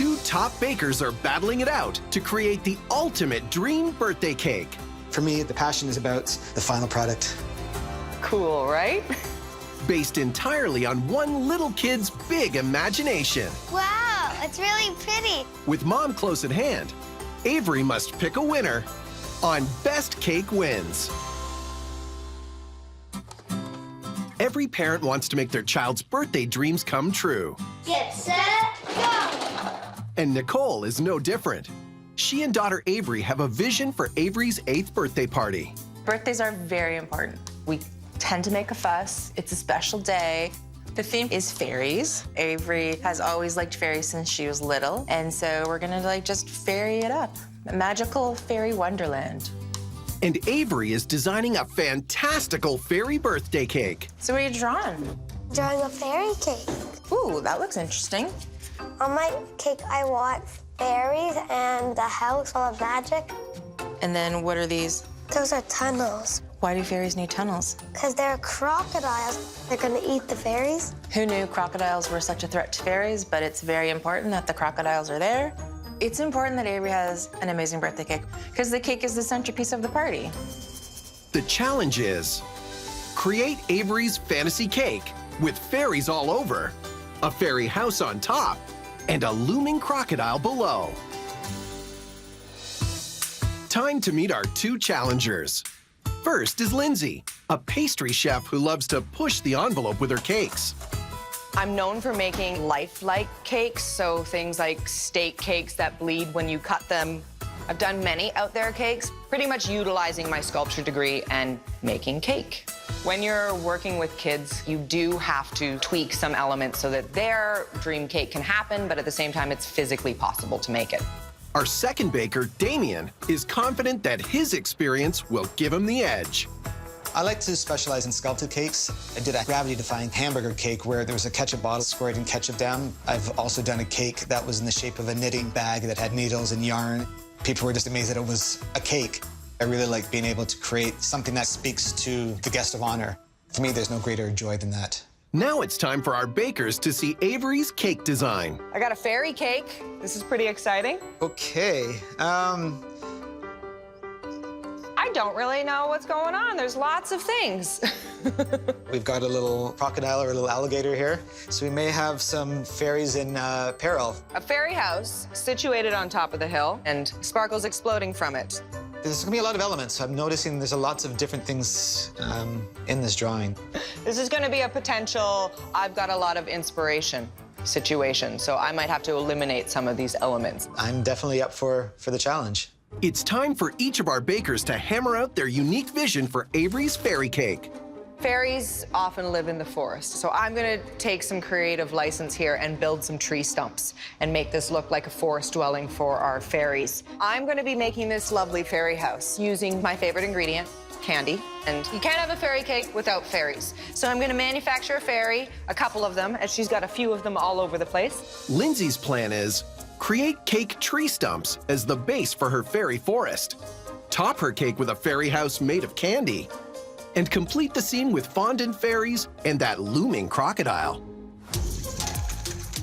two top bakers are battling it out to create the ultimate dream birthday cake. For me, the passion is about the final product. Cool, right? Based entirely on one little kid's big imagination. Wow, it's really pretty. With Mom close at hand, Avery must pick a winner on Best Cake Wins. Every parent wants to make their child's birthday dreams come true. Get set, go! And Nicole is no different. She and daughter Avery have a vision for Avery's 8th birthday party. Birthdays are very important. We tend to make a fuss. It's a special day. The theme is fairies. Avery has always liked fairies since she was little, and so we're gonna just fairy it up. A magical fairy wonderland. And Avery is designing a fantastical fairy birthday cake. So what are you drawing? Drawing a fairy cake. Ooh, that looks interesting. On my cake, I want fairies and the house full of magic. And then what are these? Those are tunnels. Why do fairies need tunnels? Because they're crocodiles. They're gonna eat the fairies. Who knew crocodiles were such a threat to fairies, but it's very important that the crocodiles are there. It's important that Avery has an amazing birthday cake because the cake is the centerpiece of the party. The challenge is create Avery's fantasy cake with fairies all over, a fairy house on top, and a looming crocodile below. Time to meet our two challengers. First is Lindsay, a pastry chef who loves to push the envelope with her cakes. I'm known for making lifelike cakes, so things like steak cakes that bleed when you cut them. I've done many out there cakes, pretty much utilizing my sculpture degree and making cake. When you're working with kids, you do have to tweak some elements so that their dream cake can happen, but at the same time, it's physically possible to make it. Our second baker, Damien, is confident that his experience will give him the edge. I like to specialize in sculpted cakes. I did a gravity-defying hamburger cake where there was a ketchup bottle squirted in ketchup down. I've also done a cake that was in the shape of a knitting bag that had needles and yarn. People were just amazed that it was a cake. I really like being able to create something that speaks to the guest of honor. For me, there's no greater joy than that. Now it's time for our bakers to see Avery's cake design. I got a fairy cake. This is pretty exciting. Okay, I don't really know what's going on. There's lots of things. we've got a little crocodile or a little alligator here. So we may have some fairies in peril. A fairy house situated on top of the hill and sparkles exploding from it. There's gonna be a lot of elements. I'm noticing there's lots of different things in this drawing. This is going to be a potential, I've got a lot of inspiration situation, so I might have to eliminate some of these elements. I'm definitely up for the challenge. It's time for each of our bakers to hammer out their unique vision for Avery's fairy cake. Fairies often live in the forest, so I'm going to take some creative license here and build some tree stumps and make this look like a forest dwelling for our fairies. I'm going to be making this lovely fairy house using my favorite ingredient, candy. And you can't have a fairy cake without fairies. So I'm going to manufacture a fairy, a couple of them, as she's got a few of them all over the place. Lindsay's plan is create cake tree stumps as the base for her fairy forest, top her cake with a fairy house made of candy, and complete the scene with fondant fairies and that looming crocodile.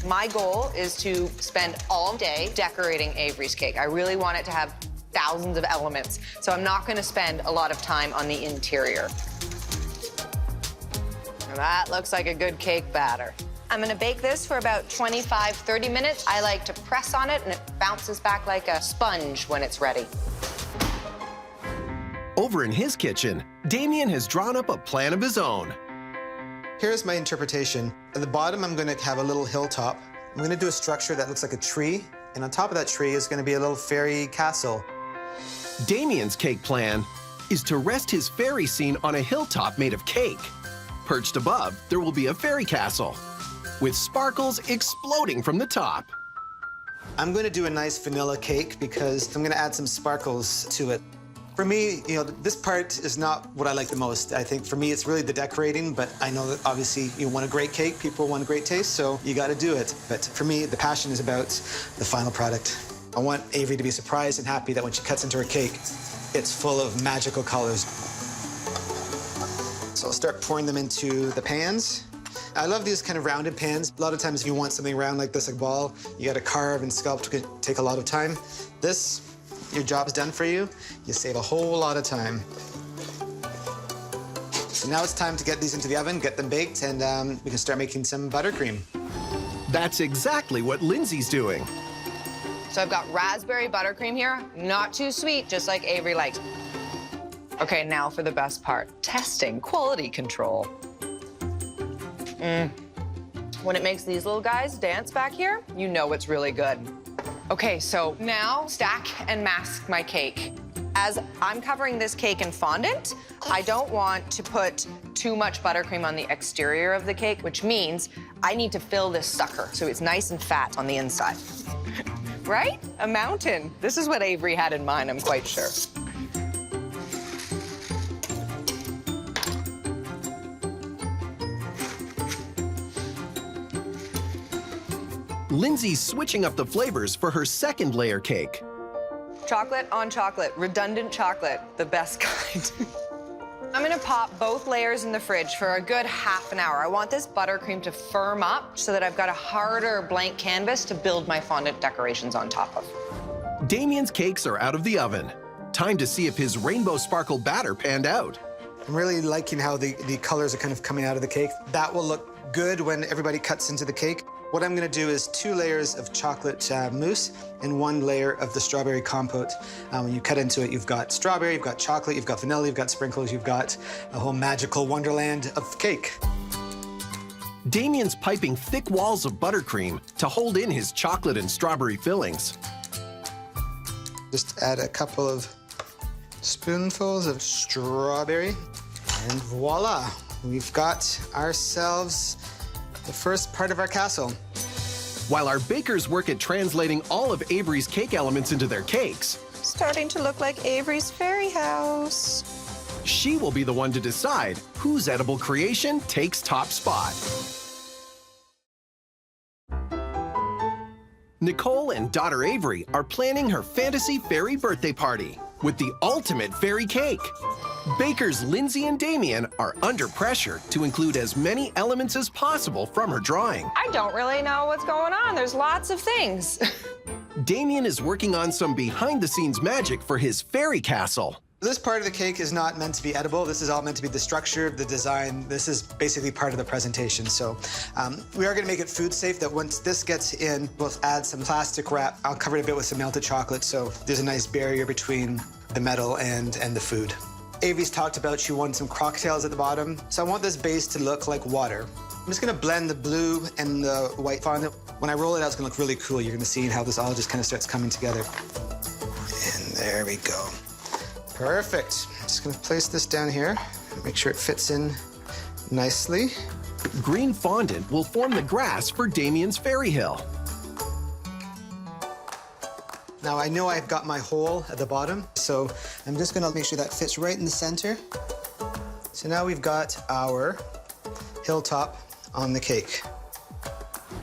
My goal is to spend all day decorating Avery's cake. I really want it to have thousands of elements, so I'm not going to spend a lot of time on the interior. And that looks like a good cake batter. I'm going to bake this for about 25-30 minutes. I like to press on it, and it bounces back like a sponge when it's ready. Over in his kitchen, Damien has drawn up a plan of his own. Here's my interpretation. At the bottom, I'm gonna have a little hilltop. I'm gonna do a structure that looks like a tree, and on top of that tree is gonna be a little fairy castle. Damien's cake plan is to rest his fairy scene on a hilltop made of cake. Perched above, there will be a fairy castle, with sparkles exploding from the top. I'm gonna do a nice vanilla cake because I'm gonna add some sparkles to it. For me, this part is not what I like the most. I think for me, it's really the decorating, but I know that obviously you want a great cake, people want a great taste, so you gotta do it. But for me, the passion is about the final product. I want Avery to be surprised and happy that when she cuts into her cake, it's full of magical colors. So I'll start pouring them into the pans. I love these kind of rounded pans. A lot of times if you want something round like this, like a ball, you gotta carve and sculpt, it could take a lot of time. This, your job's done for you. You save a whole lot of time. So now it's time to get these into the oven, get them baked, and we can start making some buttercream. That's exactly what Lindsay's doing. So I've got raspberry buttercream here, not too sweet, just like Avery likes. Okay, now for the best part, testing quality control. When it makes these little guys dance back here, you know it's really good. Okay, so now stack and mask my cake. As I'm covering this cake in fondant, I don't want to put too much buttercream on the exterior of the cake, which means I need to fill this sucker so it's nice and fat on the inside. Right? A mountain. This is what Avery had in mind, I'm quite sure. Lindsay's switching up the flavors for her second layer cake. Chocolate on chocolate, redundant chocolate, the best kind. I'm gonna pop both layers in the fridge for a good half an hour. I want this buttercream to firm up so that I've got a harder blank canvas to build my fondant decorations on top of. Damien's cakes are out of the oven. Time to see if his rainbow sparkle batter panned out. I'm really liking how the colors are kind of coming out of the cake. That will look good when everybody cuts into the cake. What I'm gonna do is 2 layers of chocolate mousse and 1 layer of the strawberry compote. When you cut into it, you've got strawberry, you've got chocolate, you've got vanilla, you've got sprinkles, you've got a whole magical wonderland of cake. Damien's piping thick walls of buttercream to hold in his chocolate and strawberry fillings. Just add a couple of spoonfuls of strawberry, and voila, we've got ourselves the first part of our castle. While our bakers work at translating all of Avery's cake elements into their cakes, Starting to look like Avery's fairy house. she will be the one to decide whose edible creation takes top spot. Nicole and daughter Avery are planning her fantasy fairy birthday party with the ultimate fairy cake. Bakers Lindsay and Damien are under pressure to include as many elements as possible from her drawing. I don't really know what's going on. There's lots of things. Damien is working on some behind-the-scenes magic for his fairy castle. This part of the cake is not meant to be edible. This is all meant to be the structure, the design. This is basically part of the presentation. So we are gonna make it food safe, that once this gets in, we'll add some plastic wrap. I'll cover it a bit with some melted chocolate, so there's a nice barrier between the metal and the food. Avery's talked about she wants some crocodiles at the bottom, so I want this base to look like water. I'm just gonna blend the blue and the white fondant. When I roll it out, it's gonna look really cool. You're gonna see how this all just kind of starts coming together. And there we go. Perfect. Just gonna place this down here, make sure it fits in nicely. Green fondant will form the grass for Damien's fairy hill. Now I know I've got my hole at the bottom, so I'm just gonna make sure that fits right in the center. So now we've got our hilltop on the cake.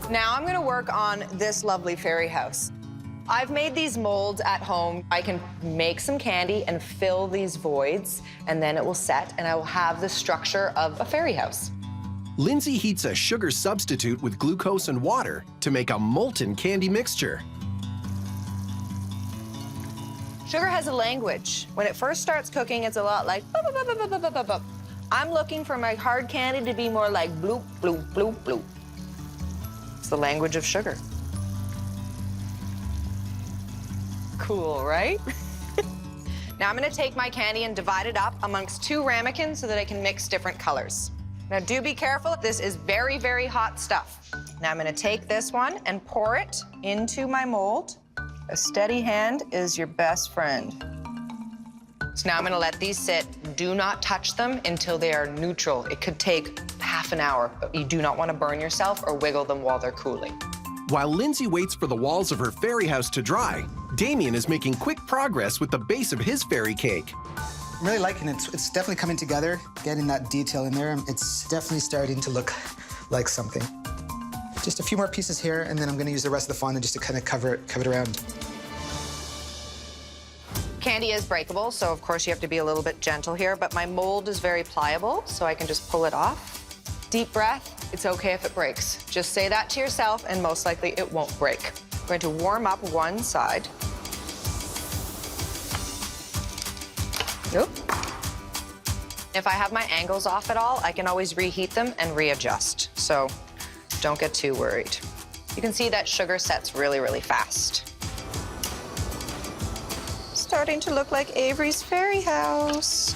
Now I'm gonna work on this lovely fairy house. I've made these molds at home. I can make some candy and fill these voids, and then it will set, and I will have the structure of a fairy house. Lindsay heats a sugar substitute with glucose and water to make a molten candy mixture. Sugar has a language. When it first starts cooking, it's a lot like bup, bup, bup, bup, bup, bup, bup, bup. I'm looking for my hard candy to be more like bloop, bloop, bloop, bloop. It's the language of sugar. Cool, right? Now I'm gonna take my candy and divide it up amongst 2 ramekins so that I can mix different colors. Now do be careful, this is very, very hot stuff. Now I'm gonna take this one and pour it into my mold. A steady hand is your best friend. So now I'm gonna let these sit. Do not touch them until they are neutral. It could take half an hour, but you do not wanna burn yourself or wiggle them while they're cooling. While Lindsay waits for the walls of her fairy house to dry, Damien is making quick progress with the base of his fairy cake. I'm really liking it. It's definitely coming together, getting that detail in there. It's definitely starting to look like something. Just a few more pieces here, and then I'm gonna use the rest of the fondant just to kind of cover it around. Candy is breakable, so of course you have to be a little bit gentle here, but my mold is very pliable, so I can just pull it off. Deep breath. It's okay if it breaks. Just say that to yourself and most likely it won't break. I'm going to warm up one side. Nope. If I have my angles off at all, I can always reheat them and readjust. So don't get too worried. You can see that sugar sets really, really fast. Starting to look like Avery's fairy house.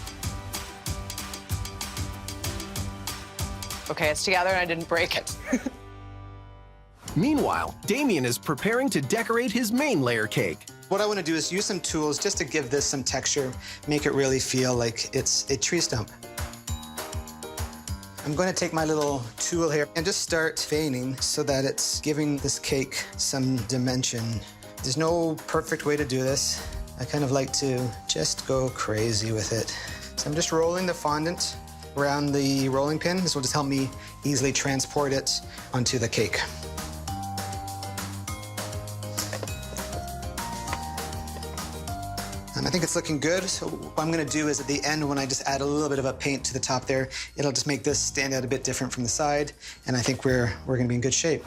Okay, it's together and I didn't break it. Meanwhile, Damien is preparing to decorate his main layer cake. What I want to do is use some tools just to give this some texture, make it really feel like it's a tree stump. I'm going to take my little tool here and just start veining so that it's giving this cake some dimension. There's no perfect way to do this. I kind of like to just go crazy with it. So I'm just rolling the fondant around the rolling pin. This will just help me easily transport it onto the cake. I think it's looking good. So what I'm gonna do is at the end, when I just add a little bit of a paint to the top there, it'll just make this stand out a bit different from the side. And I think we're gonna be in good shape.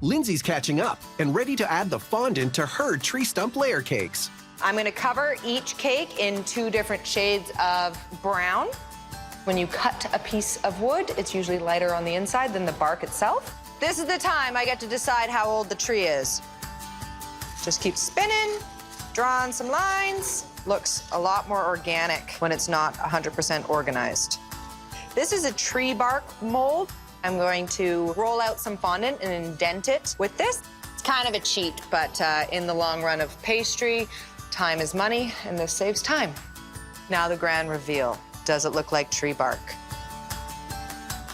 Lindsay's catching up and ready to add the fondant to her tree stump layer cakes. I'm gonna cover each cake in 2 different shades of brown. When you cut a piece of wood, it's usually lighter on the inside than the bark itself. This is the time I get to decide how old the tree is. Just keep spinning, drawing some lines. Looks a lot more organic when it's not 100% organized. This is a tree bark mold. I'm going to roll out some fondant and indent it with this. It's kind of a cheat, but in the long run of pastry, time is money, and this saves time. Now the grand reveal. Does it look like tree bark?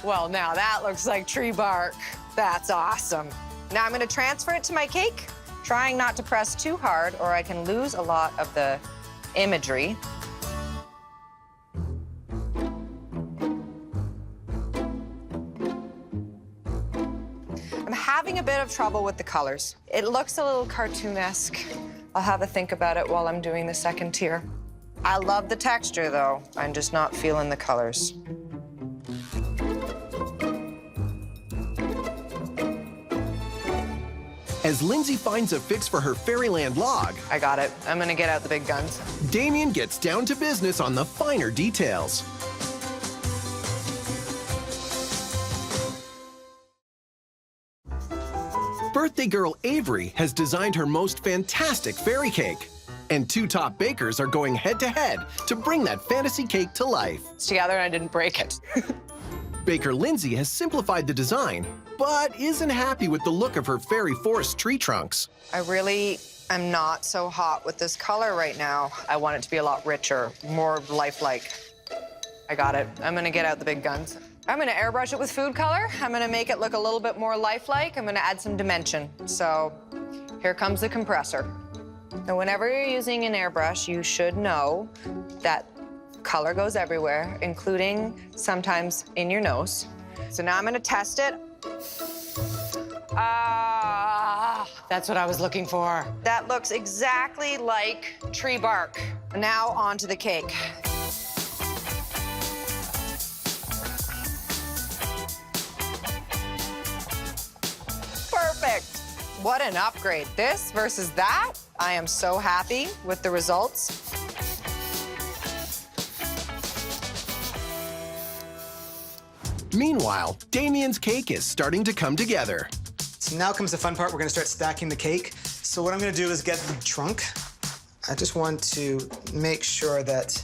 Well, now that looks like tree bark. That's awesome. Now I'm gonna transfer it to my cake, trying not to press too hard or I can lose a lot of the imagery. I'm having a bit of trouble with the colors. It looks a little cartoonesque. I'll have a think about it while I'm doing the second tier. I love the texture, though. I'm just not feeling the colors. As Lindsay finds a fix for her Fairyland log, I got it. I'm gonna get out the big guns. Damien gets down to business on the finer details. Birthday girl Avery has designed her most fantastic fairy cake. And 2 top bakers are going head-to-head to bring that fantasy cake to life. It's together and I didn't break it. Baker Lindsay has simplified the design, but isn't happy with the look of her fairy forest tree trunks. I really am not so hot with this color right now. I want it to be a lot richer, more lifelike. I got it. I'm gonna get out the big guns. I'm gonna airbrush it with food color. I'm gonna make it look a little bit more lifelike. I'm gonna add some dimension. So here comes the compressor. Now, whenever you're using an airbrush, you should know that color goes everywhere, including sometimes in your nose. So now I'm gonna test it. Ah, that's what I was looking for. That looks exactly like tree bark. Now onto the cake. Perfect. What an upgrade. This versus that. I am so happy with the results. Meanwhile, Damien's cake is starting to come together. So now comes the fun part. We're gonna start stacking the cake. So what I'm gonna do is get the trunk. I just want to make sure that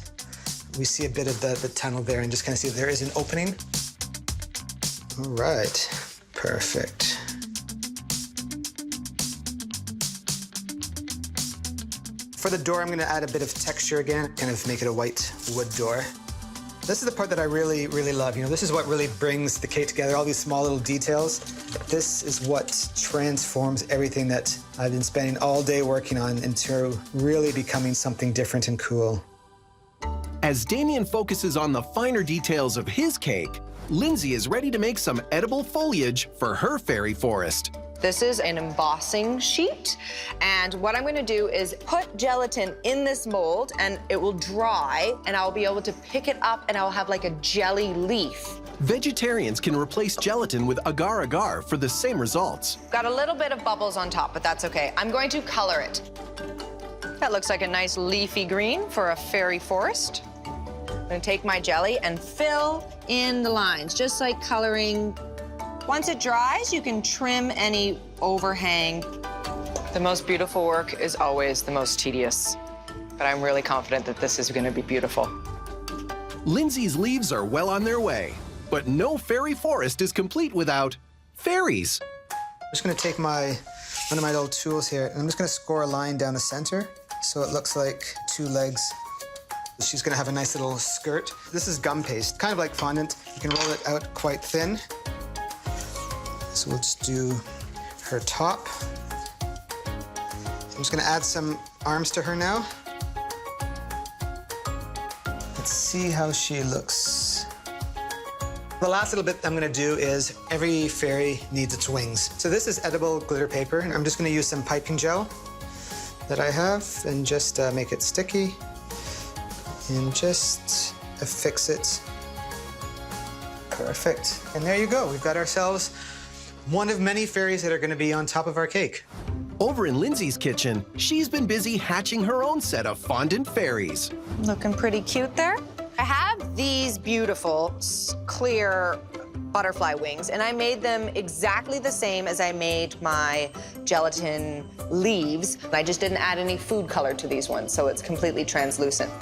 we see a bit of the tunnel there and just kind of see if there is an opening. All right, perfect. For the door, I'm gonna add a bit of texture again, kind of make it a white wood door. This is the part that I really, really love. You know, this is what really brings the cake together, all these small little details. This is what transforms everything that I've been spending all day working on into really becoming something different and cool. As Damien focuses on the finer details of his cake, Lindsay is ready to make some edible foliage for her fairy forest. This is an embossing sheet, and what I'm gonna do is put gelatin in this mold, and it will dry, and I'll be able to pick it up, and I'll have like a jelly leaf. Vegetarians can replace gelatin with agar-agar for the same results. Got a little bit of bubbles on top, but that's okay. I'm going to color it. That looks like a nice leafy green for a fairy forest. I'm gonna take my jelly and fill in the lines, just like coloring. Once it dries, you can trim any overhang. The most beautiful work is always the most tedious, but I'm really confident that this is gonna be beautiful. Lindsay's leaves are well on their way, but no fairy forest is complete without fairies. I'm just gonna take one of my little tools here, and I'm just gonna score a line down the center so it looks like 2 legs. She's gonna have a nice little skirt. This is gum paste, kind of like fondant. You can roll it out quite thin. So we'll just do her top. I'm just gonna add some arms to her now. Let's see how she looks. The last little bit I'm gonna do is every fairy needs its wings. So this is edible glitter paper, and I'm just gonna use some piping gel that I have and just make it sticky and just affix it. Perfect. And there you go. We've got ourselves one of many fairies that are gonna be on top of our cake. Over in Lindsay's kitchen, she's been busy hatching her own set of fondant fairies. Looking pretty cute there. I have these beautiful clear butterfly wings, and I made them exactly the same as I made my gelatin leaves. I just didn't add any food color to these ones, so it's completely translucent.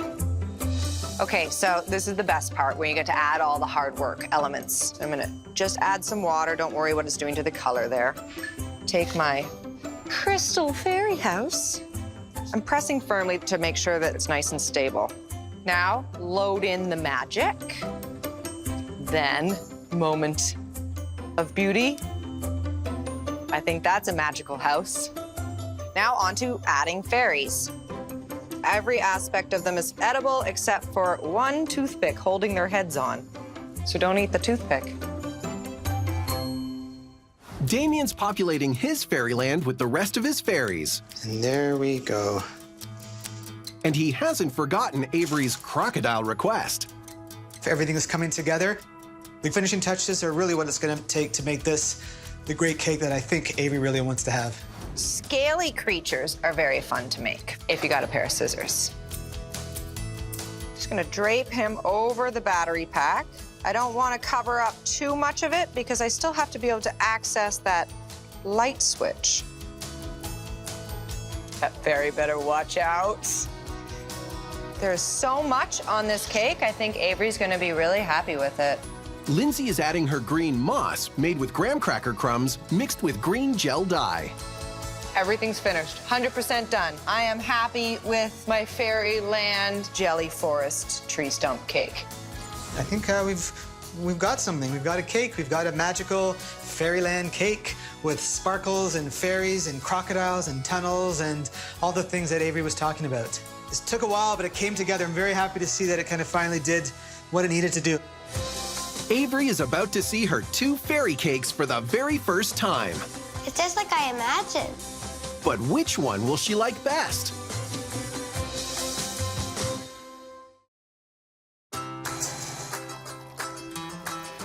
Okay, so this is the best part, where you get to add all the hard work elements. I'm gonna just add some water. Don't worry what it's doing to the color there. Take my crystal fairy house. I'm pressing firmly to make sure that it's nice and stable. Now, load in the magic. Then, moment of beauty. I think that's a magical house. Now on to adding fairies. Every aspect of them is edible except for one toothpick holding their heads on. So don't eat the toothpick. Damien's populating his fairyland with the rest of his fairies. And there we go. And he hasn't forgotten Avery's crocodile request. If everything is coming together, the finishing touches are really what it's gonna take to make this the great cake that I think Avery really wants to have. Scaly creatures are very fun to make if you got a pair of scissors. Just gonna drape him over the battery pack. I don't wanna cover up too much of it because I still have to be able to access that light switch. That fairy better watch out. There's so much on this cake, I think Avery's gonna be really happy with it. Lindsay is adding her green moss made with graham cracker crumbs mixed with green gel dye. Everything's finished, 100% done. I am happy with my fairyland jelly forest tree stump cake. I think we've got something. We've got a cake. We've got a magical fairyland cake with sparkles and fairies and crocodiles and tunnels and all the things that Avery was talking about. This took a while, but it came together. I'm very happy to see that it kind of finally did what it needed to do. Avery is about to see her 2 fairy cakes for the very first time. It's just like I imagined. But which one will she like best?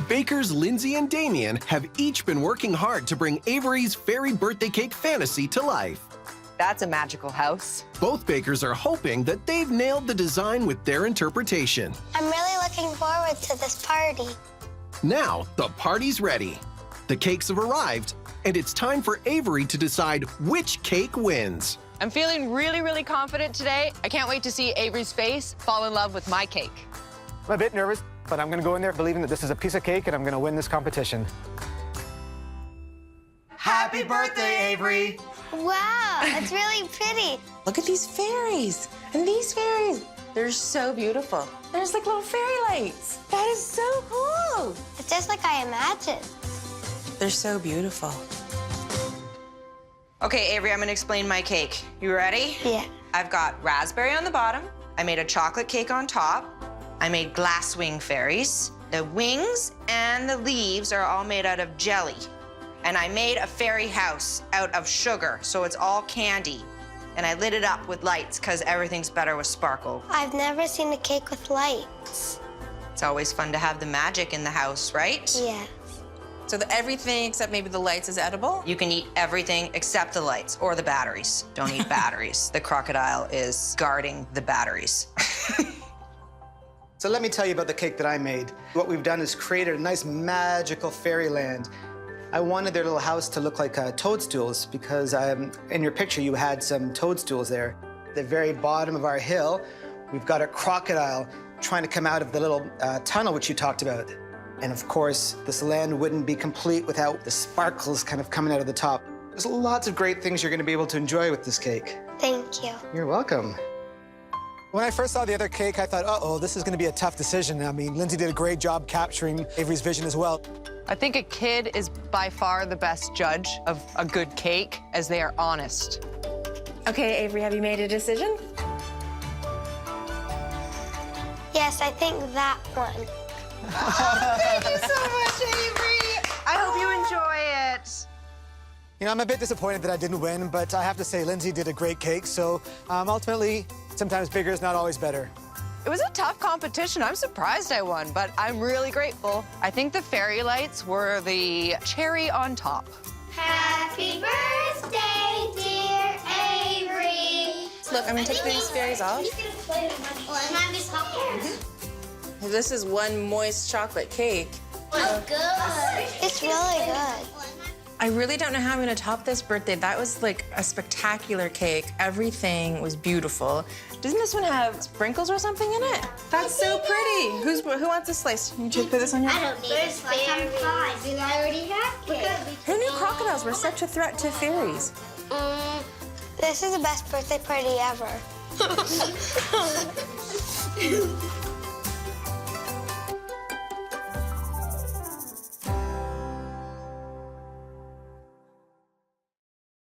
Bakers Lindsay and Damien have each been working hard to bring Avery's fairy birthday cake fantasy to life. That's a magical house. Both bakers are hoping that they've nailed the design with their interpretation. I'm really looking forward to this party. Now, the party's ready. The cakes have arrived, and it's time for Avery to decide which cake wins. I'm feeling really, really confident today. I can't wait to see Avery's face fall in love with my cake. I'm a bit nervous, but I'm gonna go in there believing that this is a piece of cake and I'm gonna win this competition. Happy birthday, Avery! Wow, it's really pretty. Look at these fairies. And these fairies, they're so beautiful. There's like little fairy lights. That is so cool. It's just like I imagined. They're so beautiful. Okay, Avery, I'm gonna explain my cake. You ready? Yeah. I've got raspberry on the bottom. I made a chocolate cake on top. I made glass wing fairies. The wings and the leaves are all made out of jelly. And I made a fairy house out of sugar, so it's all candy. And I lit it up with lights because everything's better with sparkle. I've never seen a cake with lights. It's always fun to have the magic in the house, right? Yeah. So everything except maybe the lights is edible? You can eat everything except the lights or the batteries. Don't eat batteries. The crocodile is guarding the batteries. So let me tell you about the cake that I made. What we've done is created a nice magical fairyland. I wanted their little house to look like toadstools because in your picture you had some toadstools there. At the very bottom of our hill, we've got a crocodile trying to come out of the little tunnel which you talked about. And of course, this land wouldn't be complete without the sparkles kind of coming out of the top. There's lots of great things you're gonna be able to enjoy with this cake. Thank you. You're welcome. When I first saw the other cake, I thought, uh-oh, this is gonna be a tough decision. I mean, Lindsay did a great job capturing Avery's vision as well. I think a kid is by far the best judge of a good cake, as they are honest. Okay, Avery, have you made a decision? Yes, I think that one. Thank you so much, Avery. I hope you enjoy it. You know, I'm a bit disappointed that I didn't win, but I have to say Lindsay did a great cake, so ultimately, sometimes bigger is not always better. It was a tough competition. I'm surprised I won, but I'm really grateful. I think the fairy lights were the cherry on top. Happy birthday, dear Avery. Look, I'm gonna take these fairies off. This is one moist chocolate cake. Oh, good. It's really good. I really don't know how I'm gonna top this birthday. That was like a spectacular cake. Everything was beautiful. Doesn't this one have sprinkles or something in it? That's so pretty. Who wants a slice? You should put this on your. I don't need a slice. I'm fine. Because I already have cake. Who knew crocodiles were such a threat to fairies? This is the best birthday party ever.